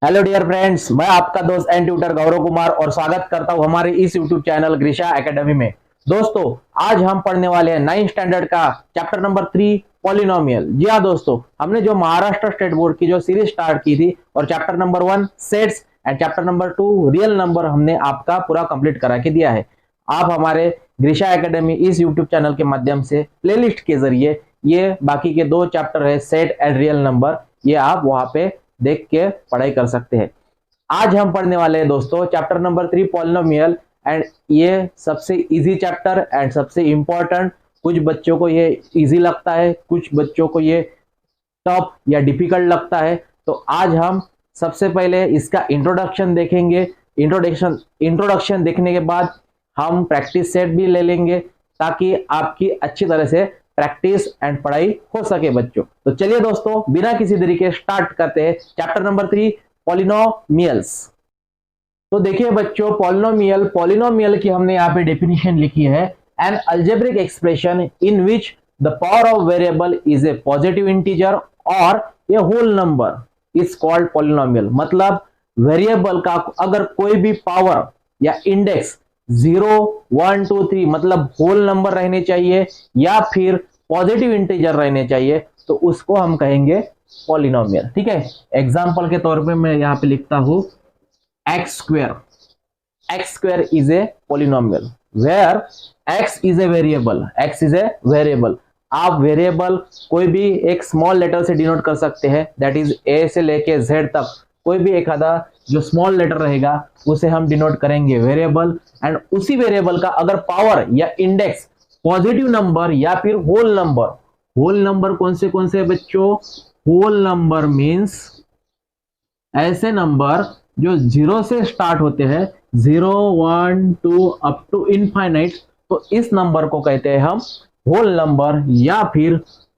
Hello dear friends, मैं आपका दोस्त एंड ट्यूटर गौरव कुमार और स्वागत करता हूं हमारे इस यूट्यूब चैनल ग्रीशा एकेडमी में। दोस्तों, आज हम पढ़ने वाले हैं 9th स्टैंडर्ड का चैप्टर नंबर 3 पॉलिनोमियल। जी हाँ दोस्तों, हमने जो महाराष्ट्र स्टेट बोर्ड की जो सीरीज स्टार्ट की थी और chapter number 1 sets and chapter number 2 real number हमने आपका पूरा कंप्लीट करा के दिया है। आप हमारे ग्रीशा एकेडमी इस यूट्यूब चैनल के माध्यम से प्लेलिस्ट के जरिए ये बाकी के 2 चैप्टर है सेट एंड रियल नंबर, ये आप वहां पे देख के पढ़ाई कर सकते हैं। आज हम पढ़ने वाले हैं दोस्तों चैप्टर नंबर 3 पॉलिनोमियल एंड ये सबसे इजी चैप्टर एंड सबसे इंपॉर्टेंट। कुछ बच्चों को ये इजी लगता है, कुछ बच्चों को ये टफ या डिफिकल्ट लगता है। तो आज हम सबसे पहले इसका इंट्रोडक्शन देखेंगे। इंट्रोडक्शन देखने के बाद हम प्रैक्टिस सेट भी ले लेंगे ताकि आपकी अच्छी तरह से प्रैक्टिस एंड पढ़ाई हो सके बच्चों। तो चलिए दोस्तों, बिना किसी देरी के स्टार्ट करते हैं चैप्टर नंबर 3 पॉलिनोमियल्स। तो देखिए बच्चों, पॉलिनोमियल की हमने यहाँ पे डेफिनेशन लिखी है, an algebraic expression in which the power of variable is a positive integer और a whole number is called polynomial. मतलब वेरिएबल का अगर कोई भी पावर या इंडेक्स 0, 1, 2, 3 मतलब होल नंबर रहने चाहिए या फिर पॉजिटिव इंटीजर रहने चाहिए तो उसको हम कहेंगे पॉलिनोमियल। ठीक है, एग्जांपल के तौर पे मैं यहाँ पे लिखता हूं x square is a polynomial where x is a variable। आप वेरिएबल कोई भी एक स्मॉल लेटर से डिनोट कर सकते हैं, दैट इज a से लेके z तक कोई भी एक आधा जो स्मॉल लेटर रहेगा उसे हम डिनोट करेंगे वेरिएबल। एंड उसी वेरिएबल का अगर पावर या इंडेक्स पॉजिटिव नंबर या फिर होल नंबर कौन से बच्चों? होल नंबर मीन्स ऐसे नंबर जो 0 से स्टार्ट होते हैं, 0, 1, 2 अप टू इनफाइनाइट, तो इस नंबर को कहते हैं हम होल नंबर। या फिर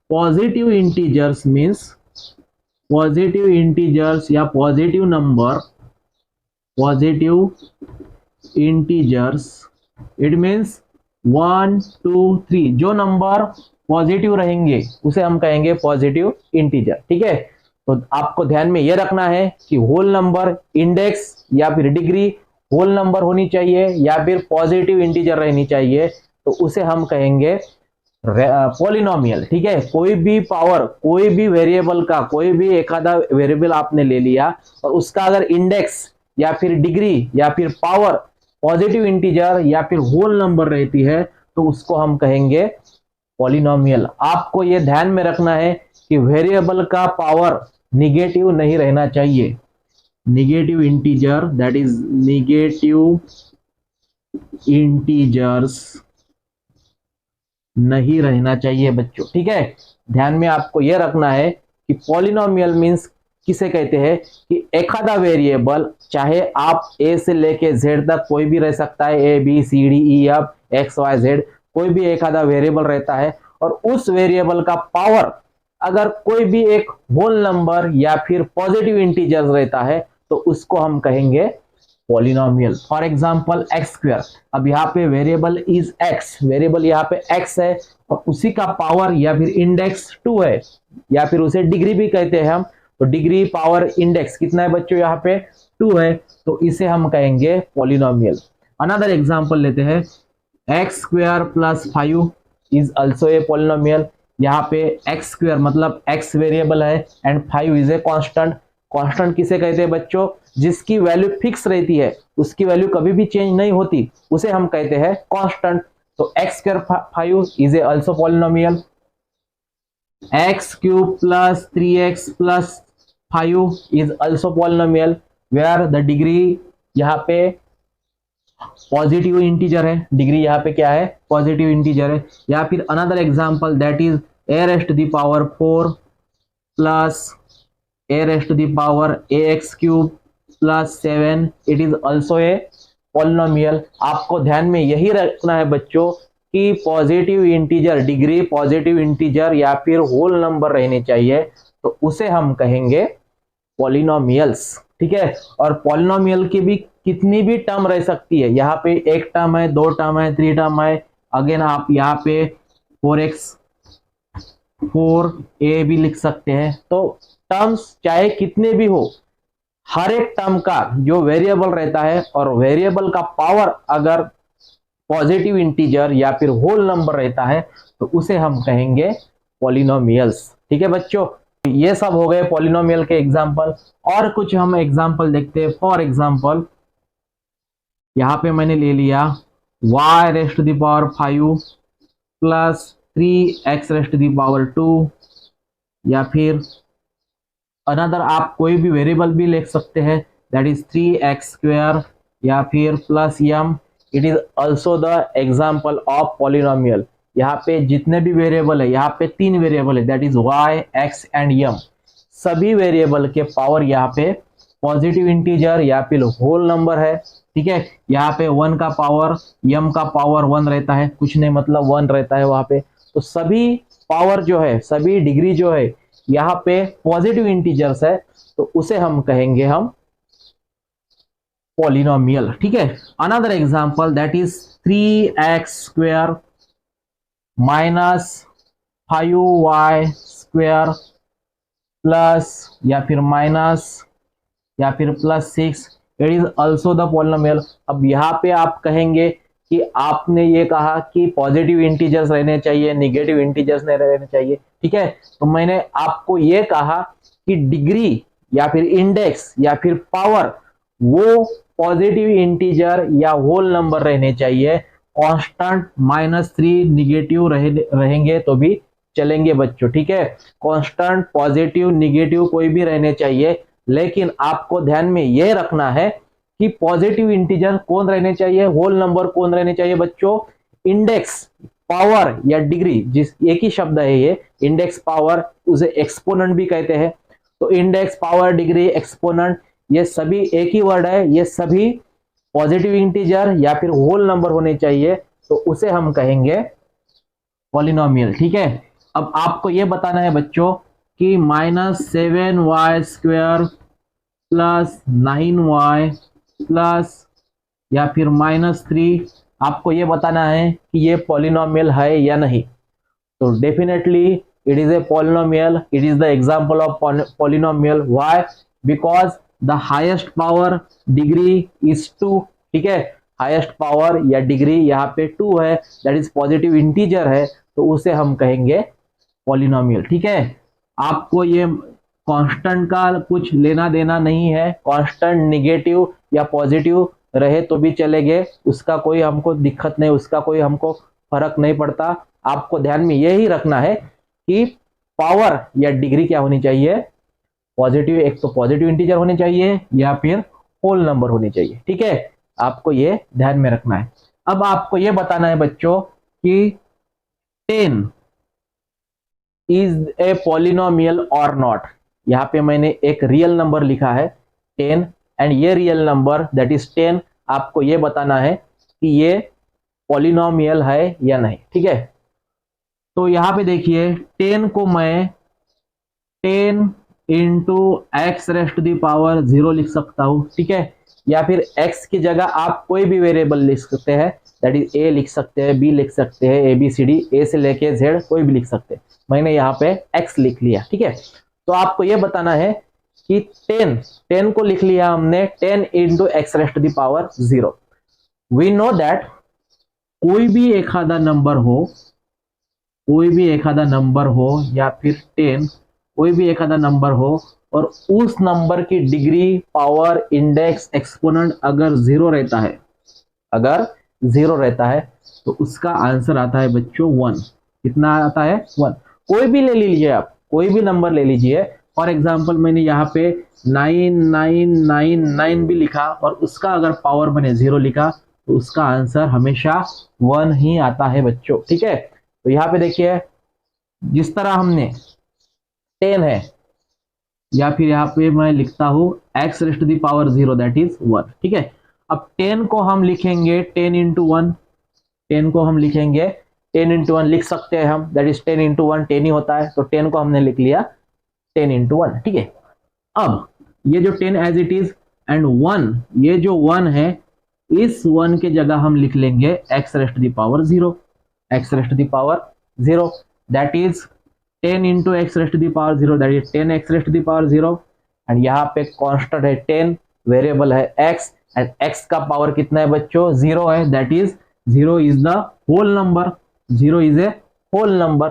positive integers means positive integers या पॉजिटिव इंटीजर्स, इट मीन्स 1, 2, 3 जो नंबर पॉजिटिव रहेंगे उसे हम कहेंगे पॉजिटिव इंटीजर। ठीक है, तो आपको ध्यान में यह रखना है कि होल नंबर, इंडेक्स या फिर डिग्री होल नंबर होनी चाहिए या फिर पॉजिटिव इंटीजर रहनी चाहिए, तो उसे हम कहेंगे पॉलिनोमियल। ठीक है, कोई भी पावर, कोई भी वेरिएबल का कोई भी एक आधा वेरिएबल आपने ले लिया और उसका अगर इंडेक्स या फिर डिग्री या फिर पावर पॉजिटिव इंटीजर या फिर होल नंबर रहती है तो उसको हम कहेंगे पॉलिनोमियल। आपको यह ध्यान में रखना है कि वेरिएबल का पावर निगेटिव नहीं रहना चाहिए, negative integer, that is negative integers नहीं रहना चाहिए बच्चों। ठीक है, ध्यान में आपको यह रखना है कि पॉलिनोमियल मींस किसे कहते हैं कि एक आधा वेरिएबल, चाहे आप ए से लेके जेड तक कोई भी रह सकता है, A B C D E F X Y Z, कोई भी एक आधा वेरिएबल रहता है और उस वेरिएबल का पावर अगर कोई भी एक होल नंबर या फिर पॉजिटिव इंटीजर रहता है तो उसको हम कहेंगे polynomial. For example x square, अब यहाँ पे वेरिएबल इज एक्स, वेरिएबल यहाँ पे एक्स है और उसी का पावर या फिर इंडेक्स 2 है या फिर उसे डिग्री भी कहते हैं हम, तो डिग्री पावर इंडेक्स कितना है बच्चों? यहाँ पे 2 है, तो इसे हम कहेंगे पॉलिनोमियल। अनदर एग्जांपल लेते हैं, x square plus 5 is also a polynomial. यहाँ पे एक्स स्क्वायर मतलब एक्स वेरिएबल है and 5 is a constant. Constant किसे कहते हैं बच्चों? जिसकी वैल्यू फिक्स रहती है, उसकी वैल्यू कभी भी चेंज नहीं होती, उसे हम कहते हैं कांस्टेंट। तो x square 5 is a also polynomial. X cube plus 3x plus 5 is also polynomial where the degree यहाँ पे पॉजिटिव इंटीजर है, डिग्री यहाँ पे क्या है? पॉजिटिव इंटीजर है। या फिर another example that is a raised to the power 4 plus a raised to the power ax cube plus 7, it is also a polynomial. आपको ध्यान में यही रखना है बच्चों कि positive integer, degree positive integer या फिर होल नंबर रहने चाहिए, तो उसे हम कहेंगे पॉलिनोमियल्स। ठीक है, और पॉलिनोमियल की भी कितनी भी टर्म रह सकती है, यहाँ पे एक टर्म है, 2 टर्म है, 3 टर्म है। अगेन आप यहाँ पे 4x 4a भी लिख सकते हैं। तो टर्म्स चाहे कितने भी हो, हर एक टर्म का जो वेरिएबल रहता है और वेरिएबल का पावर अगर पॉजिटिव इंटीजर या फिर होल नंबर रहता है तो उसे हम कहेंगे पॉलिनोमियल्स। ठीक है बच्चों, ये सब हो गए पॉलिनोमियल के एग्जांपल। और कुछ हम एग्जांपल देखते हैं। फॉर एग्जांपल यहां पे मैंने ले लिया y raised to the power 5 plus 3x raised to the power 2, या फिर अनदर आप कोई भी वेरिएबल भी लिख सकते हैं, दैट इज 3x स्क्वायर या फिर plus m। It is also the example of polynomial. यहाँ पे जितने भी वेरिएबल है, यहाँ पे 3 वेरिएबल है, that is y, x and m। सभी वेरिएबल के पावर यहाँ पे पॉजिटिव इंटीजर या फिर होल नंबर है। ठीक है, यहाँ पे 1 का पावर, m का पावर 1 रहता है, कुछ नहीं मतलब 1 रहता है वहां पे। तो सभी पावर जो है, सभी डिग्री जो है यहाँ पे पॉजिटिव इंटीजर्स है, तो उसे हम कहेंगे हम पॉलिनोमियल। ठीक है, another example that is 3x square minus 5y square plus या फिर माइनस या फिर plus 6, it is also the polynomial. अब यहाँ पे आप कहेंगे कि आपने ये कहा कि पॉजिटिव इंटीजर्स रहने चाहिए, नेगेटिव इंटीजर्स नहीं रहने चाहिए। ठीक है, तो मैंने आपको ये कहा कि डिग्री या फिर इंडेक्स या फिर पावर वो पॉजिटिव इंटीजर या होल नंबर रहने चाहिए। कांस्टेंट -3 निगेटिव रहेंगे तो भी चलेंगे बच्चों। ठीक है, कांस्टेंट पॉजिटिव निगेटिव कोई भी रहने चाहिए, लेकिन आपको ध्यान में यह रखना है कि पॉजिटिव इंटीजर कौन रहने चाहिए, होल नंबर कौन रहने चाहिए बच्चों। इंडेक्स पावर या डिग्री, जिस एक ही शब्द है ये, इंडेक्स पावर, उसे एक्सपोनेंट भी कहते हैं। तो इंडेक्स पावर डिग्री एक्सपोनेंट ये सभी एक ही वर्ड है, ये सभी पॉजिटिव इंटीजर या फिर होल नंबर होने चाहिए, तो उसे हम कहेंगे पॉलिनोमियल। ठीक है, अब आपको ये बताना है बच्चों कि -7y square plus 9y plus या फिर -3, आपको ये बताना है कि ये पॉलिनोमियल है या नहीं। तो definitely it is a polynomial, it is the example of polynomial. Why? Because the highest power degree is 2। ठीक है, हाईएस्ट पावर या डिग्री यहाँ पे 2 है, दैट इज पॉजिटिव इंटीजर है, तो उसे हम कहेंगे पॉलिनोमियल। ठीक है, आपको ये कांस्टेंट का कुछ लेना देना नहीं है, कांस्टेंट नेगेटिव या पॉजिटिव रहे तो भी चलेंगे, उसका कोई हमको दिक्कत नहीं, उसका कोई हमको फर्क नहीं पड़ता। आपको ध्यान में यही रखना है कि पावर या डिग्री क्या होनी चाहिए, पॉजिटिव, एक तो पॉजिटिव इंटीजर होनी चाहिए या फिर होल नंबर होनी चाहिए। ठीक है, आपको ये ध्यान में रखना है। अब आपको ये बताना है बच्चों कि 10 इज ए पॉलिनोमियल और नॉट। यहाँ पे मैंने एक रियल नंबर लिखा है 10, एंड ये रियल नंबर दैट इज 10, आपको ये बताना है कि ये पॉलिनोमियल है या नहीं। ठीक है, तो यहाँ पे देखिए 10 को मैं 10 into x raised the power 0 लिख सकता हूँ। ठीक है, या फिर x की जगह आप कोई भी वेरिएबल लिख सकते हैं, दैट इज a लिख सकते हैं, b लिख सकते हैं, ABCD, a से लेके z कोई भी लिख सकते हैं। मैंने यहाँ पे x लिख लिया। ठीक है, तो आपको ये बताना है कि 10 को लिख लिया हमने 10 into x raised the power 0। We know that कोई भी एक आधा नंबर हो, कोई भी एक आधा नंबर हो या फिर 10 कोई भी एक आधा नंबर हो और उस नंबर की डिग्री, पावर, इंडेक्स, एक्सपोनेंट अगर 0 रहता है, अगर 0 रहता है तो उसका आंसर आता है बच्चों 1। कितना आता है? 1। कोई भी ले लीजिए आप, कोई भी नंबर ले लीजिए। फॉर एग्जांपल मैंने यहाँ पे 9999 भी लिखा और उसका अगर पावर मैंने 0 लिखा तो उसका आंसर हमेशा 1 ही आता है बच्चों। ठीक है, तो यहाँ पे देखिए जिस तरह हमने 10 है या फिर यहाँ पे मैं लिखता हूँ x raised to the power 0 that is 1। ठीक है, अब 10 को हम लिखेंगे 10 इंटू 1, 10 को हम लिखेंगे 10 इंटू 1 लिख सकते हैं हम, दैट इज 10 इंटू 1 10 ही होता है, तो 10 को हमने लिख लिया 10 इंटू 1। ठीक है, अब ये जो 10 एज इट इज एंड 1, ये जो 1 है इस 1 के जगह हम लिख लेंगे x raised to the power 0, x raised to the power 0 that is 10 into x raised to the power 0, that is 10 x raised to the power 0, and यहाँ पे कांस्टेंट है 10, वेरिएबल है x एंड x का power कितना है बच्चों 0 है, that is 0 is the whole number, 0 is a whole number.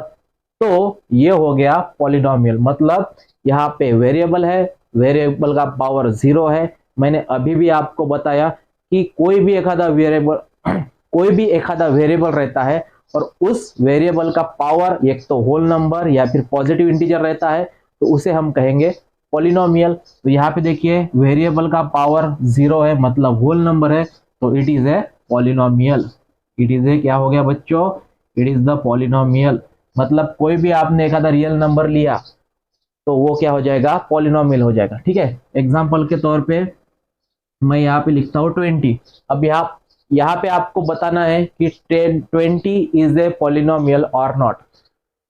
तो ये हो गया पॉलिनोमियल, मतलब यहाँ पे वेरिएबल है, वेरिएबल का पावर 0 है। मैंने अभी भी आपको बताया कि कोई भी एक आधा वेरिएबल कोई भी एक आधा वेरिएबल रहता है और उस वेरिएबल का पावर एक तो होल नंबर या फिर पॉजिटिव इंटीजर रहता है, तो उसे हम कहेंगे पॉलिनोमियल। तो यहाँ पे देखिए वेरिएबल का पावर 0 है, मतलब होल नंबर है, तो it is a polynomial. It is ए क्या हो गया बच्चों, इट इज द पॉलिनोमियल। मतलब कोई भी आपने एक आधा रियल नंबर लिया तो वो क्या हो जाएगा, पॉलिनोमियल हो जाएगा। ठीक है, एग्जांपल के तौर पे मैं यहाँ पे लिखता हूँ 20। अब यहाँ पे आपको बताना है कि 20 इज ए पॉलिनोमियल और नॉट।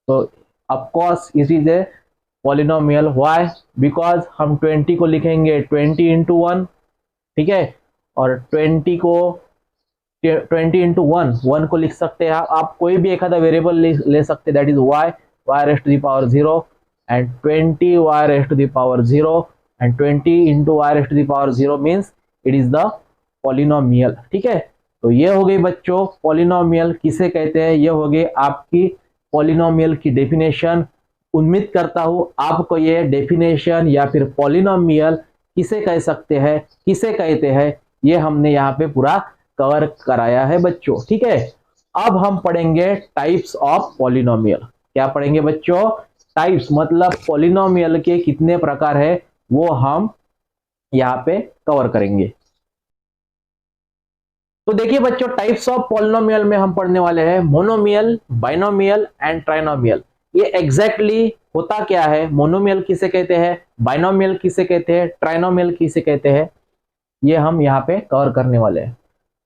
तो of course it is a polynomial. Why? Because हम 20 को लिखेंगे 20 इंटू 1, ठीक है, और 20 को 20 इंटू 1 को लिख सकते हैं आप कोई भी एक आधा वेरिएबल ले सकते हैं, that is y raised to the power 0 and 20 y raised to the power 0 and 20 into y raised to the power 0 means it is the polynomial. ठीक है, तो ये हो गई बच्चों पॉलिनोमियल किसे कहते हैं, ये हो गई आपकी पॉलिनोमियल की डेफिनेशन। उम्मीद करता हूं आपको ये डेफिनेशन या फिर पॉलिनोमियल किसे कह सकते हैं, किसे कहते हैं, ये हमने यहाँ पे पूरा कवर कराया है बच्चों। ठीक है, अब हम पढ़ेंगे टाइप्स ऑफ पॉलिनोमियल। क्या पढ़ेंगे बच्चों? टाइप्स, मतलब पॉलिनोमियल के कितने प्रकार है वो हम यहाँ पे कवर करेंगे। तो देखिए बच्चों, टाइप्स ऑफ पॉलिनोमियल में हम पढ़ने वाले हैं मोनोमियल, बाइनोमियल एंड ट्राइनोमियल। ये एग्जैक्टली होता क्या है, मोनोमियल किसे कहते हैं, बाइनोमियल किसे कहते हैं, ट्राइनोमियल किसे कहते हैं, ये हम यहाँ पे कवर करने वाले हैं।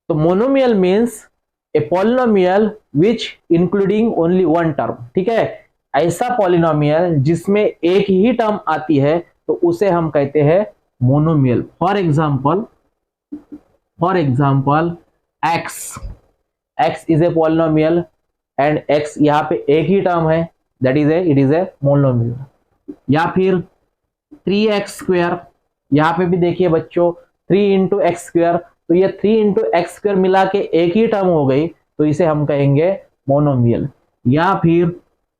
तो monomial means a polynomial which including only one term. ठीक है, ऐसा पॉलिनोमियल जिसमें एक ही टर्म आती है तो उसे हम कहते हैं monomial. For example x is a polynomial and x यहाँ पे एक ही टर्म है, that is it is a monomial. या फिर 3x², यहाँ पे भी देखिए बच्चों 3 इंटू x², तो ये 3 इंटू x² मिला के एक ही टर्म हो गई, तो इसे हम कहेंगे मोनोमियल। या फिर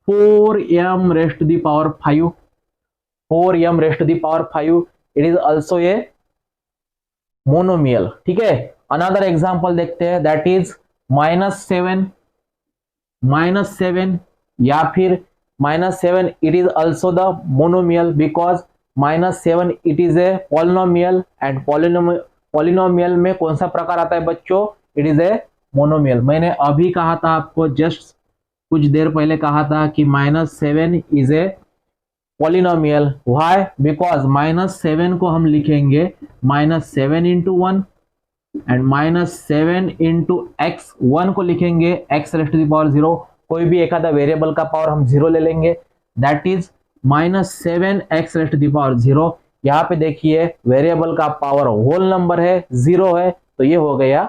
4m raised to the power 5, 4m raised to the power 5, it is also a monomial. ठीक है, अनदर एग्जांपल देखते हैं, दैट इज -7 या फिर -7, it is also the monomial because -7 it is a polynomial and polynomial में कौन सा प्रकार आता है बच्चों, इट इज ए मोनोमियल। मैंने अभी कहा था आपको, जस्ट कुछ देर पहले कहा था कि -7 is a polynomial. Why? Because -7 को हम लिखेंगे -7 इंटू 1 एंड -7 इंटू x, 1 को लिखेंगे x raised to the power 0, कोई भी एक आधा वेरिएबल का पावर हम 0 ले लेंगे, that is -7x raised to the power 0। यहाँ पे देखिए वेरिएबल का पावर होल नंबर है, 0 है, तो ये हो गया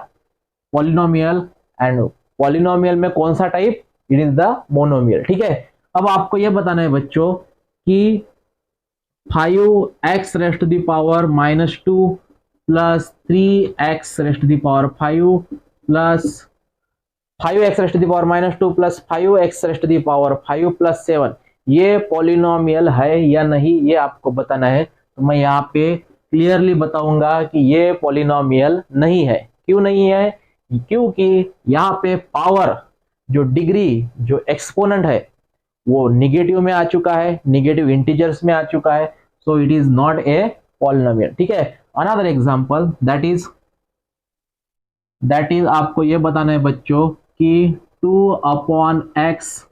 पॉलिनोमियल। एंड पॉलिनोमियल में कौन सा type, it is the monomial. ठीक है, अब आपको ये बताना है बच्चों कि 5x raised to the power -2 plus 3x raised to the power 5 plus 5x raised to the power -2 plus 5x raised to the power 5 plus 7, ये पॉलिनोमियल है या नहीं, ये आपको बताना है। तो मैं यहाँ पे क्लियरली बताऊंगा कि ये पॉलिनोमियल नहीं है। क्यों नहीं है? क्योंकि यहाँ पे पावर, जो डिग्री, जो एक्सपोनेंट है वो निगेटिव में आ चुका है, निगेटिव इंटीजर्स में आ चुका है, so it is not a polynomial. ठीक है, अनदर एग्जांपल दैट इज आपको ये बताना है बच्चों कि 2/x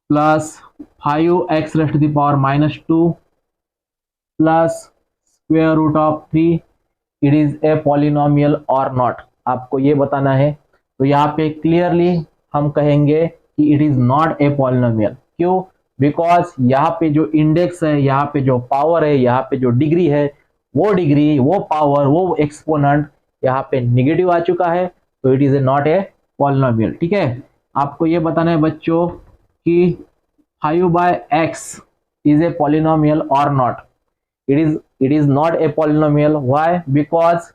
plus 5x raised to the power -2 plus square root of 3, it is a polynomial और नॉट, आपको ये बताना है। तो यहाँ पे क्लियरली हम कहेंगे कि it is not a polynomial. क्यों? बिकॉज यहाँ पे जो इंडेक्स है, यहाँ पे जो पावर है, यहाँ पे जो डिग्री है, वो डिग्री, वो पावर, वो एक्सपोनेंट यहाँ पे निगेटिव आ चुका है, तो it is not a polynomial. ठीक है, आपको ये बताना है बच्चों कि 5/x is a polynomial or not? It is not a polynomial. Why? Because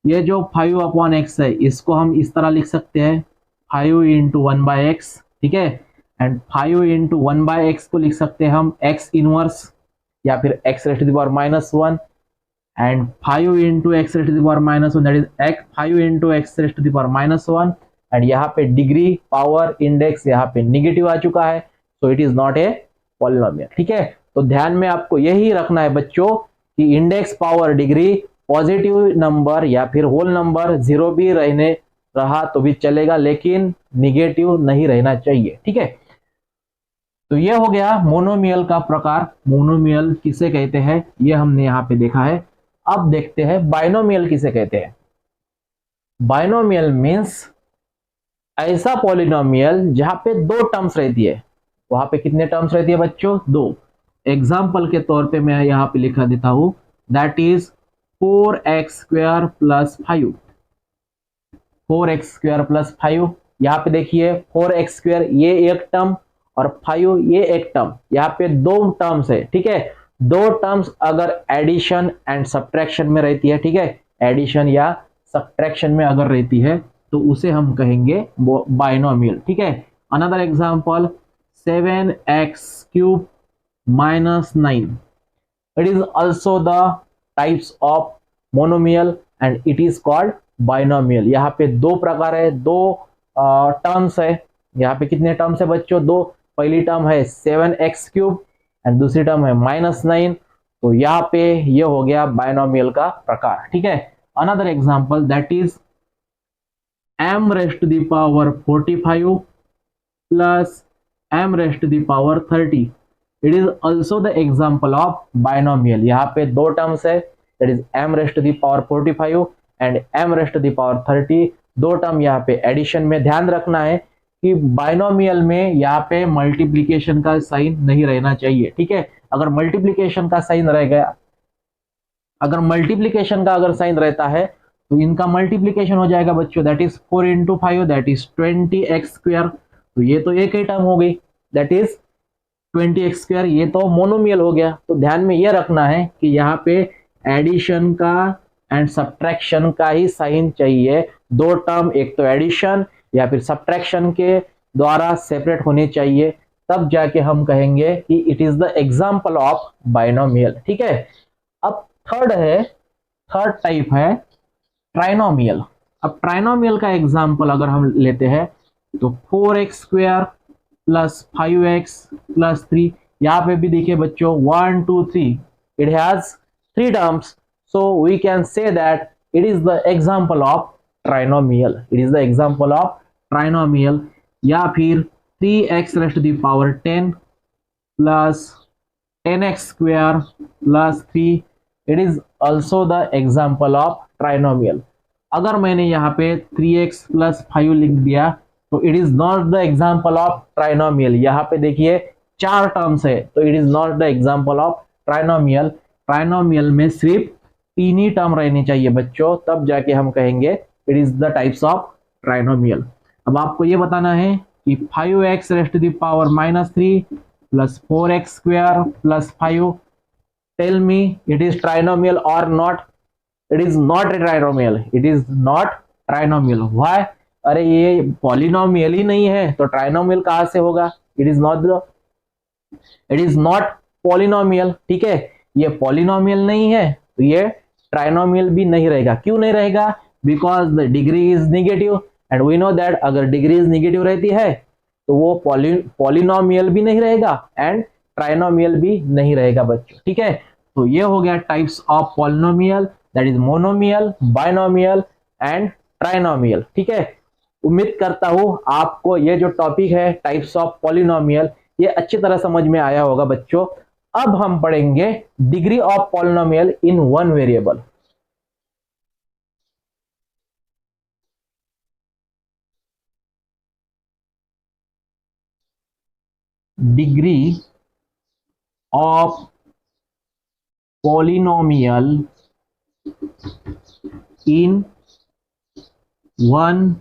ये जो 5/x है इसको हम इस तरह लिख सकते हैं 5 इंटू 1/x, ठीक है, एंड 5 इंटू 1/x को लिख सकते हैं हम x इनवर्स या फिर x raise to the power -1, and 5 into x raise to the power -1 that is x 5 into x raise to the power -1, and यहाँ पे डिग्री पावर इंडेक्स यहाँ पे निगेटिव आ चुका है, so it is not a polynomial, ठीक है। तो ध्यान में आपको यही रखना है बच्चों कि index power degree positive number या फिर होल नंबर 0 भी रहने रहा तो भी चलेगा, लेकिन निगेटिव नहीं रहना चाहिए, ठीक है। तो ये हो गया मोनोमियल का प्रकार। मोनोमियल किसे कहते हैं ये हमने यहाँ पे देखा है। अब देखते हैं बाइनोमियल किसे कहते हैं। बाइनोमियल मीन्स ऐसा पॉलिनोमियल जहां पे दो टर्म्स रहती है। वहां पे कितने टर्म्स रहती है बच्चों? दो। एग्जाम्पल के तौर पे मैं यहाँ पे लिखा देता हूं, that is 4x² plus 5। 4x² plus 5, यहाँ पे देखिए 4x² ये एक टर्म और 5 ये एक टर्म, यहाँ पे दो टर्म्स है, ठीक है। दो टर्म्स अगर एडिशन एंड सब्ट्रैक्शन में रहती है, ठीक है, एडिशन या सब्ट्रैक्शन में अगर रहती है तो उसे हम कहेंगे बाइनोमियल, ठीक है। Another example 7x³ minus 9, it is also the types of monomial and it is called binomial। यहाँ पे दो प्रकार है, दो टर्म्स है। यहाँ पे कितने टर्म्स है बच्चों? दो। पहली टर्म है 7x³ एंड दूसरी टर्म है -9, तो यहाँ पे ये हो गया बाइनोमियल का प्रकार, ठीक है। Another example that is m raised to the power 45 plus m raised to the power 30। It is also the example of binomial। यहाँ पे दो टर्म्स है, that is m raised to the power 45 and m raised to the power 30। दो term यहाँ पे addition में। ध्यान रखना है कि बाइनोमियल में यहाँ पे मल्टीप्लीकेशन का साइन नहीं रहना चाहिए, ठीक है। अगर मल्टीप्लीकेशन का साइन रह गया, अगर मल्टीप्लीकेशन का अगर साइन रहता है तो इनका मल्टीप्लीकेशन हो जाएगा बच्चों, that is 4 into 5 that is 20x²। तो ये तो एक ही टर्म हो गई, दैट इज 20x², ये तो मोनोमियल हो गया। तो ध्यान में ये रखना है कि यहाँ पे एडिशन का एंड सब्ट्रैक्शन का ही साइन चाहिए। दो टर्म एक तो एडिशन या फिर सब्ट्रैक्शन के द्वारा सेपरेट होने चाहिए, तब जाके हम कहेंगे कि it is the example of binomial, ठीक है। अब थर्ड टाइप है ट्राइनोमियल। अब ट्राइनोमियल का एग्जाम्पल अगर हम लेते हैं तो 4x² प्लस 5x प्लस 3, यहाँ पे भी देखिए बच्चों 1 2 3, it has 3 terms, so we can say that it is the example of trinomial. It is the example of trinomial. या फिर 3x raised to the power 10 plus 10x² plus 3, it is also the example of trinomial. अगर मैंने यहाँ पे 3x plus 5 लिख दिया तो it is not the example of trinomial. यहाँ पे देखिए 4 टर्म्स है, तो it is not the example of trinomial. Trinomial में सिर्फ 3 ही टर्म रहनी चाहिए बच्चों, तब जाके हम कहेंगे it is the types of trinomial. अब आपको ये बताना है कि 5x raised to the power -3 plus 4x² plus 5, tell me it is trinomial और not? It is not a trinomial, it is not trinomial. Why? अरे ये पॉलिनोमियल ही नहीं है तो ट्राइनोमियल कहां से होगा? इट इज नॉट पॉलिनोमियल, ठीक है। ये पॉलिनोमियल नहीं है तो ये ट्राइनोमियल भी नहीं रहेगा। क्यों नहीं रहेगा? Because the degree is negative and we know that अगर डिग्री इज निगेटिव रहती है तो वो पॉलिनोमियल भी नहीं रहेगा एंड ट्राइनोमियल भी नहीं रहेगा बच्चों, ठीक है। तो ये हो गया types of polynomial, that is monomial, binomial and trinomial, ठीक है। उम्मीद करता हूं आपको ये जो टॉपिक है टाइप्स ऑफ पॉलिनोमियल ये अच्छी तरह समझ में आया होगा बच्चों। अब हम पढ़ेंगे degree of polynomial in one variable. Degree of polynomial in one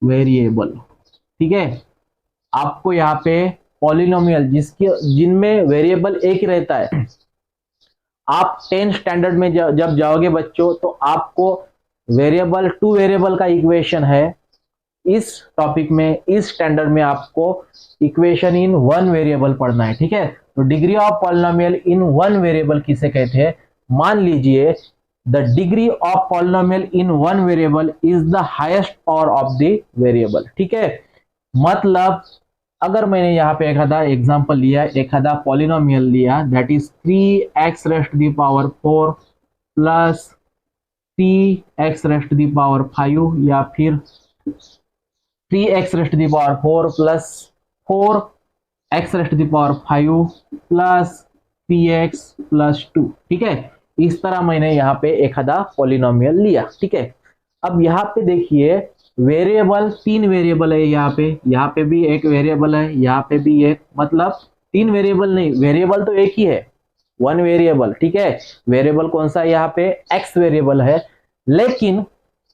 variable, ठीक है। आपको यहाँ पे पॉलिनोमियल जिनमें वेरिएबल एक ही रहता है। आप 10th स्टैंडर्ड में जब जाओगे बच्चों तो आपको वेरिएबल टू वेरिएबल का इक्वेशन है। इस टॉपिक में इस स्टैंडर्ड में आपको इक्वेशन इन वन वेरिएबल पढ़ना है, ठीक है। तो degree of polynomial in one variable किसे कहते हैं? मान लीजिए the degree of polynomial in one variable is the highest power of the variable, ठीक है। मतलब अगर मैंने यहाँ पे एक आधा एग्जाम्पल लिया, एक आधा पॉलिनोमियल लिया, that is 3x raised to the power 4 plus 3x raised to the power 5 या फिर 3x raised to the power 4 plus 4x raised to the power 5 plus 3x plus 2, ठीक है। इस तरह मैंने यहाँ पे एक आधा पॉलिनोमियल लिया, ठीक है। अब यहाँ पे देखिए वेरिएबल 3 वेरिएबल है, यहाँ पे भी एक वेरिएबल है, यहाँ पे भी एक, मतलब 3 वेरिएबल नहीं, वेरिएबल तो एक ही है, वन वेरिएबल, ठीक है। वेरिएबल कौन सा है? यहाँ पे x वेरिएबल है, लेकिन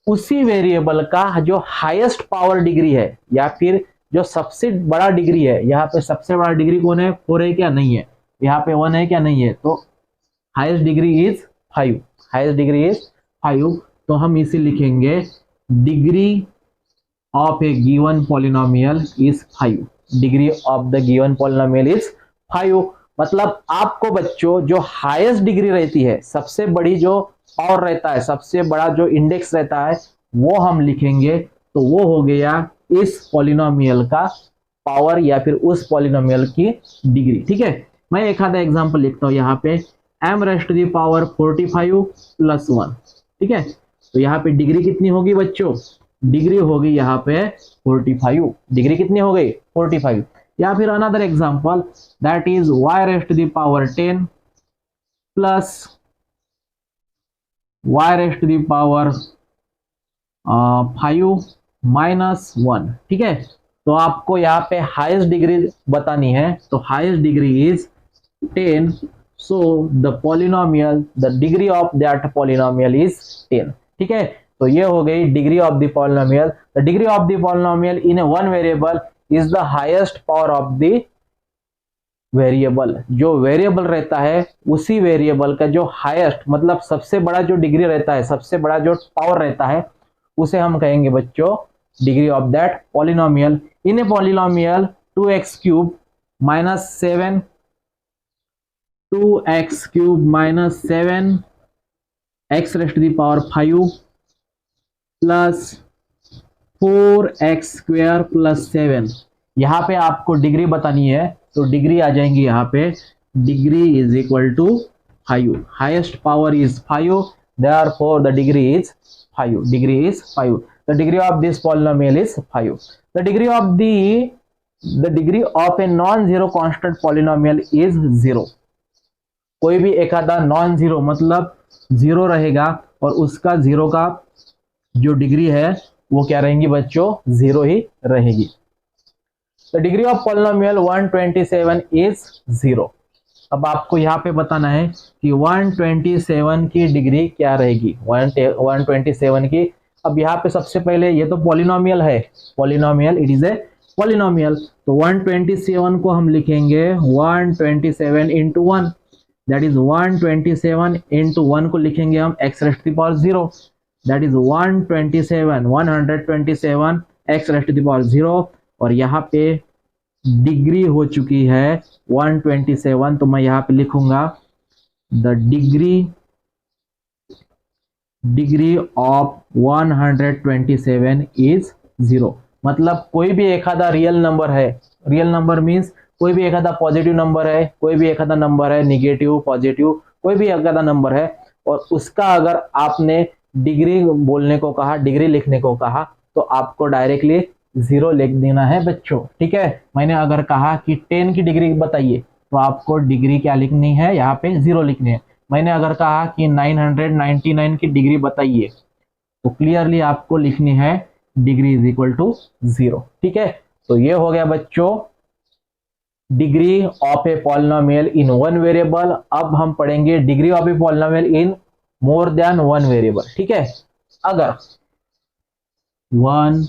उसी वेरिएबल का जो हाईएस्ट पावर डिग्री है या फिर जो सबसे बड़ा डिग्री है, यहाँ पे सबसे बड़ा डिग्री कौन है? 4 है क्या? नहीं है। यहाँ पे 1 है क्या? नहीं है। तो highest degree is 5, highest degree is 5। तो हम इसे लिखेंगे degree of A given polynomial is 5, degree of the given polynomial is 5। मतलब आपको बच्चों जो हाईएस्ट डिग्री रहती है, सबसे बड़ी जो पावर रहता है, सबसे बड़ा जो इंडेक्स रहता है, वो हम लिखेंगे। तो वो हो गया इस पॉलिनोमियल का पावर या फिर उस पॉलिनोमियल की डिग्री, ठीक है। मैं एक आधा एग्जांपल लिखता हूँ यहाँ पे, m raised to the power 45 plus 1, ठीक है। तो यहाँ पे डिग्री कितनी होगी बच्चों? डिग्री होगी यहाँ पे 45। डिग्री कितनी हो गई? 45। या फिर another example, that is y raised to the power 10 plus y raised to the power 5 minus 1, ठीक है। तो आपको यहाँ पे हाईएस्ट डिग्री बतानी है, तो highest degree is 10, so the polynomial, the degree of that polynomial is 10, ठीक है। तो ये हो गई degree of the polynomial. The degree of the polynomial in A one variable is the highest power of the variable. जो variable रहता है उसी वेरिएबल का जो हाईएस्ट, मतलब सबसे बड़ा जो डिग्री रहता है, सबसे बड़ा जो पावर रहता है, उसे हम कहेंगे बच्चों degree of that polynomial. In a polynomial 2x cube minus 7 2x cube minus 7 x raised to the power 5 plus 4x square plus 7। यहाँ पे आपको डिग्री बतानी है, तो डिग्री आ जाएंगी यहाँ पे, degree is equal to 5, highest power is 5, therefore the degree is 5, degree is 5। The degree of this polynomial is 5। The degree of a non zero constant polynomial is 0। कोई भी एक आधा नॉन जीरो मतलब zero रहेगा और उसका zero का जो डिग्री है वो क्या रहेंगी बच्चों? 0 ही रहेगी। The degree of polynomial 127 is 0। अब आपको यहाँ पे बताना है कि 127 की डिग्री क्या रहेगी, 127 की। अब यहाँ पे सबसे पहले ये तो पॉलिनोमियल है, polynomial, it is a polynomial. तो 127 को हम लिखेंगे 127 इंटू 1, दैट इज 127 इंटू 1 को लिखेंगे हम x raised to the power 0, that is 127 x raised to the power 0। और यहाँ पे डिग्री हो चुकी है 127, तो मैं यहाँ पे लिखूंगा द डिग्री ऑफ 127 इज 0। मतलब कोई भी एक आधा रियल नंबर है, रियल नंबर मीन्स कोई भी एक आधा पॉजिटिव नंबर है, कोई भी एक आधा नंबर है नेगेटिव पॉजिटिव, कोई भी एक आधा नंबर है, और उसका अगर आपने डिग्री बोलने को कहा, डिग्री लिखने को कहा, तो आपको डायरेक्टली 0 लिख देना है बच्चों, ठीक है। मैंने अगर कहा कि 10 की डिग्री बताइए, तो आपको डिग्री क्या लिखनी है? यहाँ पे 0 लिखनी है। मैंने अगर कहा कि 999 की डिग्री बताइए, तो क्लियरली आपको लिखनी है डिग्री इज इक्वल टू 0, ठीक है। तो ये हो गया बच्चों degree of a polynomial in one variable. अब हम पढ़ेंगे degree of a polynomial in more than one variable, ठीक है। अगर 1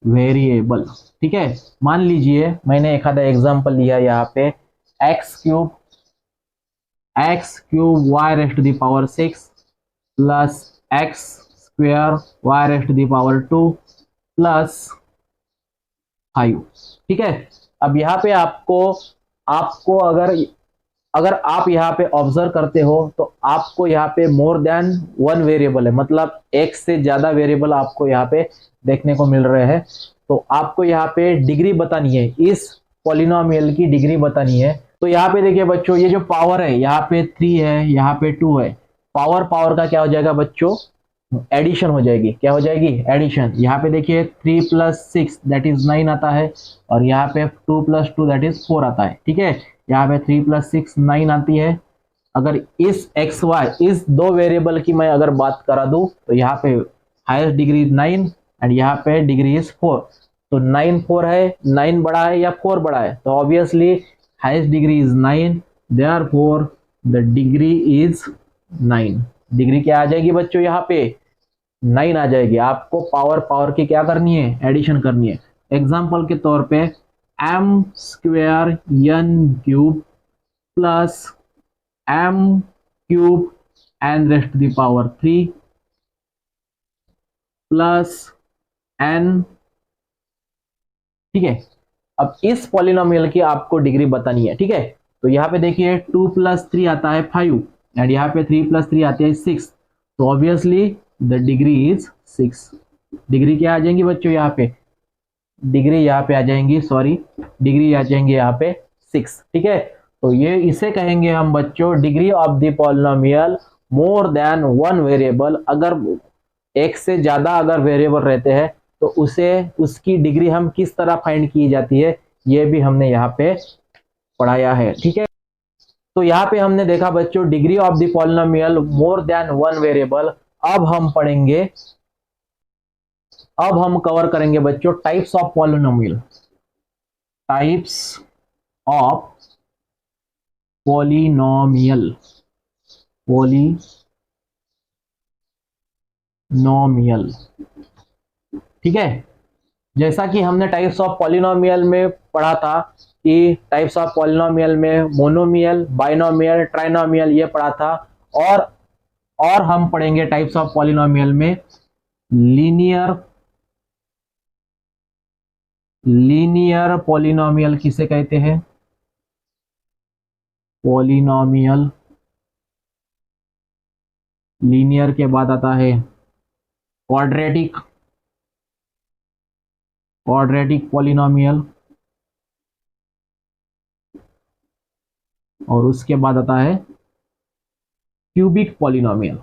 वेरिएबल। ठीक है, मान लीजिए मैंने एक आधा एग्जांपल लिया यहाँ पे, x³ y raised to the power 6 plus x² y raised to the power 2 plus 5। ठीक है, अब यहाँ पे आपको आपको अगर अगर आप यहाँ पे ऑब्जर्व करते हो तो आपको यहाँ पे मोर देन वन वेरिएबल है, मतलब एक से ज्यादा वेरिएबल आपको यहाँ पे देखने को मिल रहे हैं। तो आपको यहाँ पे डिग्री बतानी है, इस पॉलिनोमियल की डिग्री बतानी है। तो यहाँ पे देखिए बच्चों, ये जो पावर है यहाँ पे 3 है, यहाँ पे 2 है। पावर पावर का क्या हो जाएगा बच्चों, एडिशन हो जाएगी। क्या हो जाएगी, एडिशन। यहाँ पे देखिए 3 + 6 दैट इज 9 आता है, और यहाँ पे 2 + 2 दैट इज 4 आता है। ठीक है, यहाँ पे 3 + 6 9 आती है। अगर इस एक्स वाई, इस दो वेरिएबल की मैं अगर बात करा दूं तो यहाँ पे हाईएस्ट डिग्री 9 एंड यहाँ पे डिग्री इज 4। तो 9 4 है, 9 बड़ा है या 4 बड़ा है, तो obviously highest degree is 9, therefore the degree is 9। Degree क्या आ जाएगी बच्चों, यहाँ पे 9 आ जाएगी। आपको पावर पावर की क्या करनी है, एडिशन करनी है। एग्जाम्पल के तौर पे m² n³ plus m³ n raised to the power 3 plus n। ठीक है, अब इस पॉलिनोमियल की आपको डिग्री बतानी है। ठीक है, तो यहाँ पे देखिए 2 + 3 आता है 5 एंड यहाँ पे 3 + 3 आती है 6। तो obviously the degree is 6। Degree क्या आ जाएंगी बच्चों, यहाँ पे डिग्री यहाँ पे आ जाएंगी, सॉरी डिग्री आ जाएंगी यहाँ पे 6। ठीक है, तो ये इसे कहेंगे हम बच्चों degree of the polynomial more than one variable. अगर एक से ज्यादा अगर वेरिएबल रहते हैं तो उसे उसकी डिग्री हम किस तरह फाइंड की जाती है, ये भी हमने यहाँ पे पढ़ाया है। ठीक है, तो यहाँ पे हमने देखा बच्चों degree of the polynomial more than one variable. अब हम पढ़ेंगे, अब हम कवर करेंगे बच्चों types of polynomial. Types of polynomial, polynomial. ठीक है, जैसा कि हमने टाइप्स ऑफ पॉलिनोमियल में पढ़ा था कि टाइप्स ऑफ पॉलिनोमियल में मोनोमियल, बाइनोमियल, ट्राइनोमियल ये पढ़ा था। और हम पढ़ेंगे टाइप्स ऑफ पॉलिनोमियल में लीनियर पॉलिनोमियल किसे कहते हैं, पॉलिनोमियल। लीनियर के बाद आता है क्वाड्रेटिक पॉलिनोमियल, और उसके बाद आता है क्यूबिक पॉलिनोमियल।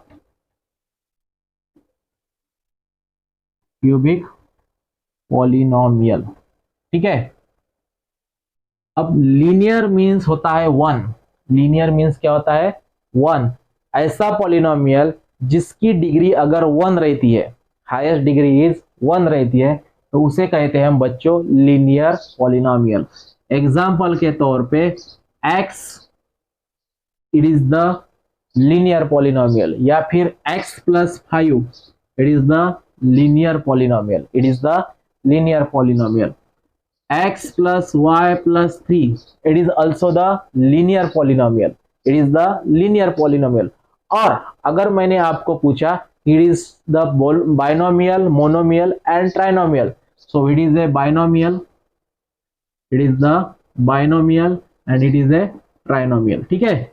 ठीक है, अब लीनियर मींस होता है वन। लीनियर मींस क्या होता है, वन। ऐसा पॉलिनोमियल जिसकी डिग्री अगर 1 रहती है, हाईएस्ट डिग्री इज 1 रहती है, तो उसे कहते हैं हम बच्चों लीनियर पॉलिनोमियल। एग्जाम्पल के तौर पे x it is the linear polynomial, या फिर x + 5 it is the linear polynomial, x + y + 3 it is also the linear polynomial, और अगर मैंने आपको पूछा it is the binomial, monomial and trinomial, so it is a binomial, and it is a trinomial। ठीक है,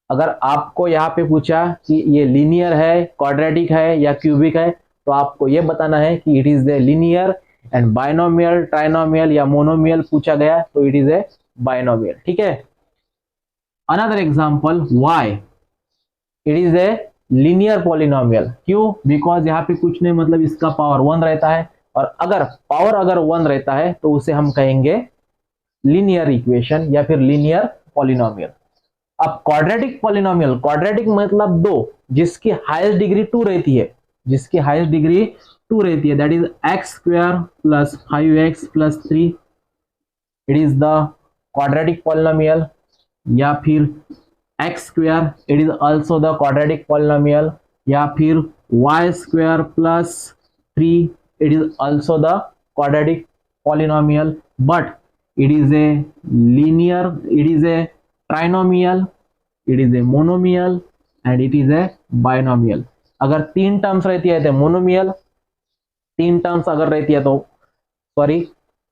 अगर आपको यहाँ पे पूछा कि ये लीनियर है, क्वाड्रेटिक है या क्यूबिक है, तो आपको ये बताना है कि it is a linear, and binomial, trinomial या मोनोमियल पूछा गया तो इट इज ए बाइनोमियल। ठीक है, another example y it is a linear polynomial. क्यों, बिकॉज यहाँ पे कुछ नहीं, मतलब इसका पावर 1 रहता है, और अगर पावर 1 रहता है तो उसे हम कहेंगे लीनियर इक्वेशन या फिर लीनियर पॉलिनोमियल। अब क्वाड्रेटिक पॉलिनोमियल, क्वाड्रेटिक मतलब 2, जिसकी हाईएस्ट डिग्री 2 रहती है, that is x² + 5x + 3 it is the quadratic polynomial, या फिर x² it is also the quadratic polynomial, या फिर y² + 3 it is also the quadratic polynomial, but it is a linear, it is a trinomial, it is a monomial and it is a binomial. अगर तीन terms रहती है तो monomial, तीन terms अगर रहती है तो सॉरी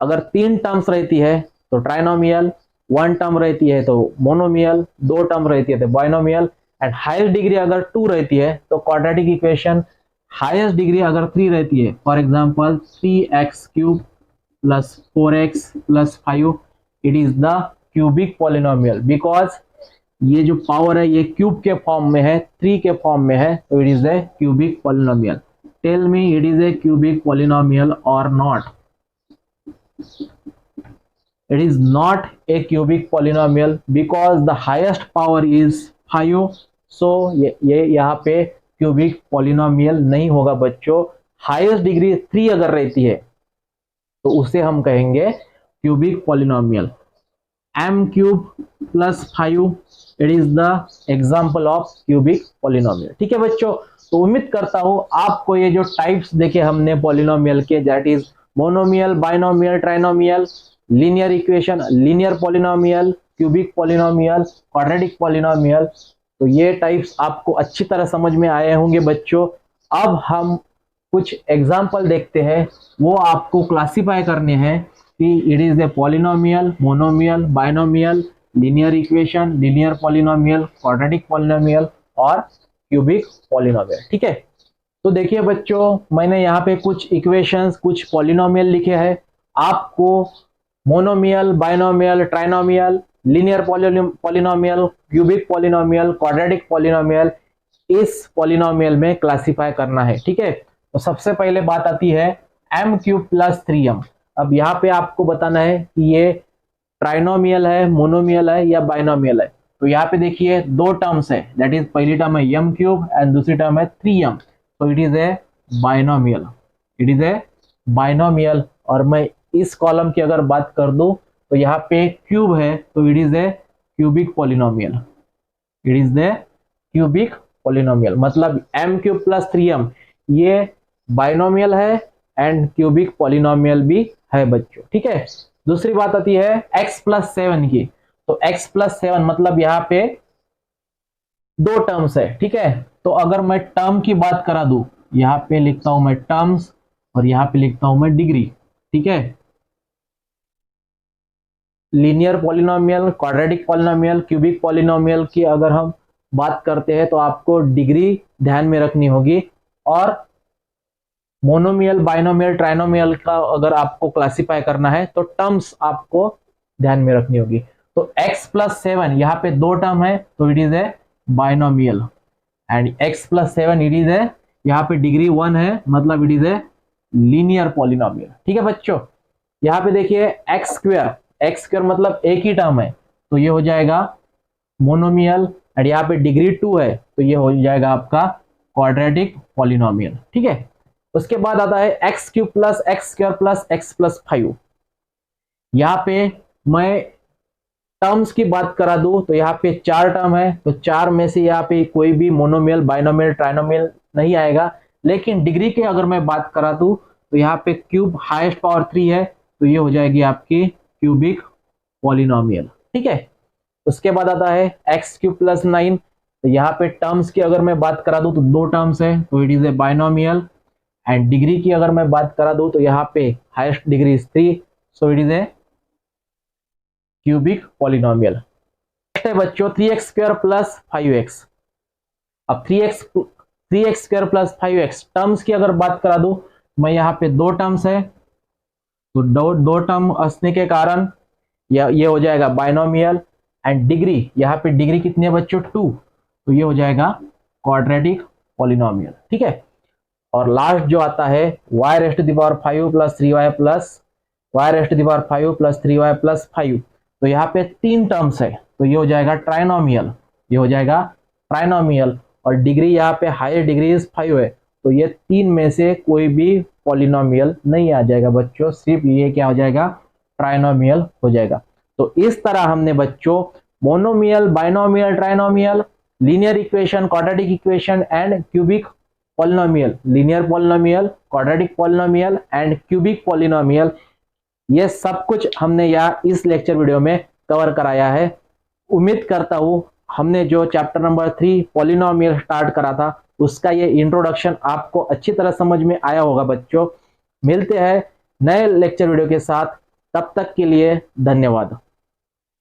अगर तीन टर्म्स रहती है तो ट्राइनोमियल, वन टर्म रहती है तो मोनोमियल, दो टर्म रहती है तो बाइनोमियल एंड हाईएस्ट डिग्री अगर टू रहती है तो क्वाड्रेटिक इक्वेशन, हाईएस्ट डिग्री अगर थ्री रहती है, for example 3x³ plus 4x plus 5, it is the cubic polynomial because ये जो पावर है ये क्यूब के फॉर्म में है, थ्री के फॉर्म में है, तो it is a cubic polynomial. Tell me it is a cubic polynomial और not. It is not a cubic polynomial because the highest power is 5. So ये यहाँ पे क्यूबिक पॉलिनोमियल नहीं होगा बच्चों. हाईएस्ट डिग्री 3 अगर रहती है तो उसे हम कहेंगे cubic polynomial. m³ plus 5 it is the example of cubic polynomial. ठीक है बच्चों, तो उम्मीद करता हूं आपको ये जो टाइप्स देखे हमने पॉलिनोमियल के, that is monomial, binomial, trinomial, linear equation, linear polynomial, cubic polynomial, quadratic polynomial, तो ये टाइप्स आपको अच्छी तरह समझ में आए होंगे बच्चों. अब हम कुछ एग्जाम्पल देखते हैं, वो आपको क्लासिफाई करने हैं कि it is a polynomial, monomial, binomial, linear equation, linear polynomial, quadratic polynomial और क्यूबिक पॉलिनोमियल. ठीक है, तो देखिए बच्चों मैंने यहाँ पे कुछ इक्वेशंस, कुछ पॉलिनोमियल लिखे हैं. आपको monomial, binomial, trinomial, linear polynomial, cubic polynomial, quadratic polynomial इस पॉलिनोमियल में क्लासिफाई करना है. ठीक है, तो सबसे पहले बात आती है m³ प्लस 3m. अब यहाँ पे आपको बताना है कि ये ट्राइनोमियल है, मोनोमियल है या बाइनोमियल है. तो यहाँ पे देखिए दो टर्म्स है, दैट इज पहली टर्म है m³ एंड दूसरी टर्म है 3m. तो it is A binomial, it is A binomial. और मैं इस कॉलम की अगर बात कर दूं तो यहाँ पे क्यूब है, तो it is a cubic polynomial, it is the cubic polynomial. मतलब m³ प्लस 3m ये बाइनोमियल है एंड क्यूबिक पॉलिनोमियल भी है बच्चों. ठीक है, दूसरी बात आती है x प्लस 7 की. तो x प्लस 7 मतलब यहाँ पे दो टर्म्स है. ठीक है, तो अगर मैं टर्म की बात करा दूं, यहाँ पे लिखता हूं मैं टर्म्स और यहाँ पे लिखता हूं मैं डिग्री. ठीक है, linear polynomial, quadratic polynomial, cubic polynomial की अगर हम बात करते हैं तो आपको डिग्री ध्यान में रखनी होगी. और मोनोमियल, बाइनोमियल, ट्राइनोमियल का अगर आपको क्लासिफाई करना है तो टर्म्स आपको ध्यान में रखनी होगी. तो x प्लस 7 यहाँ पे दो टर्म है, तो it is A binomial and x plus 7 it is ए, यहाँ पे डिग्री 1 है, मतलब it is a linear polynomial. ठीक है बच्चों, यहाँ पे देखिए x² मतलब एक ही टर्म है, तो ये हो जाएगा मोनोमियल एंड यहाँ पे डिग्री 2 है, तो ये हो जाएगा आपका क्वाड्रेटिक पॉलिनोमियल. ठीक है, उसके बाद आता है x³ plus x² plus x plus 5. यहाँ पे मैं टर्म्स की बात करा दूं तो यहाँ पे चार टर्म है, तो चार में से यहाँ पे कोई भी मोनोमियल, बाइनोमियल, ट्राइनोमियल नहीं आएगा. लेकिन डिग्री की अगर मैं बात करा दूं तो यहाँ पे क्यूब हाईएस्ट पावर 3 है, तो ये हो जाएगी आपकी क्यूबिक पॉलिनोमियल. ठीक है, उसके बाद आता है x³ प्लस 9. तो यहाँ पे टर्म्स की अगर मैं बात करा दूं तो दो टर्म्स है, तो it is A binomial and degree की अगर मैं बात करा दूं तो यहाँ पे highest degree is 3, so it is a cubic polynomial. Next है बच्चों 3x² प्लस 5x. अब 3x² प्लस 5x टर्म्स की अगर बात करा दूं, मैं यहाँ पे दो टर्म्स है, तो दो टर्म असने के कारण ये हो जाएगा बाइनोमियल एंड डिग्री, यहाँ पे डिग्री कितनी है बच्चों 2, तो ये हो जाएगा क्वाड्रेटिक पॉलिनोमियल. ठीक है, और लास्ट जो आता है y⁵ plus 3y plus y⁵ plus 3y plus 5. तो यहाँ पे तीन टर्म्स है, तो ये हो जाएगा ट्राइनोमियल, ये हो जाएगा ट्राइनोमियल और डिग्री यहाँ पे हायर डिग्री 5 है, तो ये तीन में से कोई भी पॉलिनोमियल नहीं आ जाएगा बच्चों, सिर्फ ये क्या हो जाएगा ट्राइनोमियल हो जाएगा. तो इस तरह हमने बच्चों monomial, binomial, trinomial, linear equation, quadratic equation and cubic polynomial, linear polynomial, quadratic polynomial and cubic polynomial, ये सब कुछ हमने यहाँ इस लेक्चर वीडियो में कवर कराया है। उम्मीद करता हूँ हमने जो चैप्टर नंबर 3 पॉलिनोमियल स्टार्ट करा था उसका ये इंट्रोडक्शन आपको अच्छी तरह समझ में आया होगा बच्चों। मिलते हैं नए लेक्चर वीडियो के साथ, तब तक के लिए धन्यवाद।